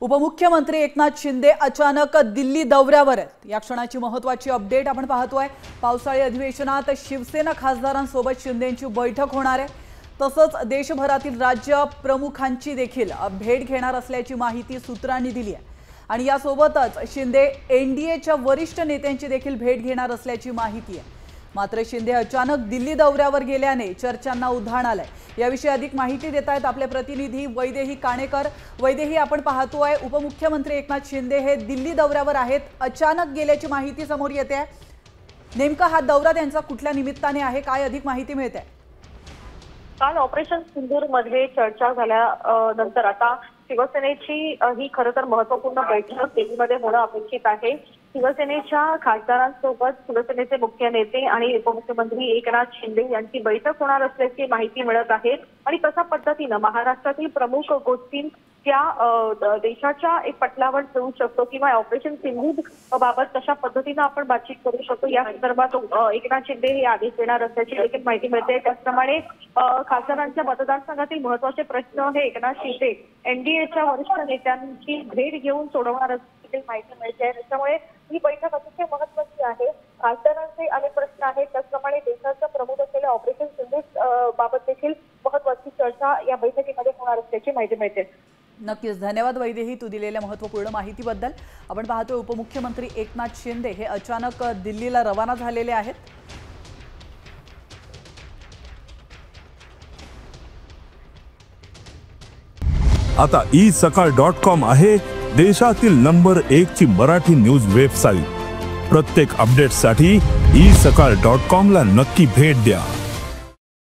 उपमुख्यमंत्री एकनाथ शिंदे अचानक दिल्ली दौऱ्यावर आहेत। या क्षणाची महत्त्वाची अपडेट आपण पाहतोय। पावसाळी अधिवेशनात शिवसेना खासदारांसोबत शिंदेंची बैठक होणार आहे। तसंच देशभरातील राज्य प्रमुखांची देखील भेट घेणार असल्याची माहिती सूत्रांनी दिली आहे। आणि यासोबतच शिंदे एनडीएच्या वरिष्ठ नेत्यांची देखील भेट घेणार असल्याची माहिती आहे। मात्र शिंदे अचानक दिल्ली दौऱ्यावर गेल्याने चर्चांना उधाण आलंय। याविषयी अधिक माहिती देत आहेत आपले प्रतिनिधी वैदेही काणेकर। वैदेही, आपण पाहतोय उपमुख्यमंत्री एकनाथ शिंदे हे दिल्ली दौऱ्यावर आहेत, अचानक गेल्याची माहिती समोर येते आहे। नेमका हा दौरा त्यांचा कुठल्या निमित्ताने आहे, काय अधिक माहिती मिळते? काल ऑपरेशन सिंदूर मध्ये चर्चा झाल्यानंतर आता शिवसेनेची ही खरं तर महत्त्वपूर्ण बैठक दिल्लीमध्ये होणं अपेक्षित आहे। शिवसेनेच्या खासदारांसोबत शिवसेनेचे मुख्य नेते आणि उपमुख्यमंत्री एकनाथ शिंदे यांची बैठक होणार असल्याची माहिती मिळत आहे। आणि कशा पद्धतीनं महाराष्ट्रातील प्रमुख गोष्टी त्या देशाच्या एक पटलावर ठेवू शकतो किंवा ऑपरेशन सिंदूर बाबत कशा पद्धतीनं आपण बातचीत करू शकतो या संदर्भात एकनाथ शिंदे हे आदेश देणार असल्याची देखील माहिती मिळते। त्याचप्रमाणे खासदारांच्या मतदारसंघातील महत्त्वाचे प्रश्न हे एकनाथ शिंदे एनडीएच्या वरिष्ठ नेत्यांची भेट घेऊन सोडवणार असल्याची माहिती मिळते। त्याच्यामुळे ही बैठक अतिशय महत्त्वाची आहे। खासदारांचे अनेक प्रश्न आहेत, त्याचप्रमाणे देशाचा प्रमुख असलेल्या ऑपरेशन सिंदूर बाबत देखील महत्त्वाची चर्चा या बैठकीमध्ये होणार असल्याची माहिती मिळते। नक्कीच, धन्यवाद वैदेही, तू दिलेल्या महत्त्वपूर्ण माहितीबद्दल। आपण पाहतोय उपमुख्यमंत्री एकनाथ शिंदे हे अचानक दिल्लीला रवाना झालेले आहेत। आता isakal.com आहे देशातील नंबर 1 ची मराठी न्यूज वेबसाईट। प्रत्येक अपडेटसाठी isakal.com ला नक्की भेट द्या।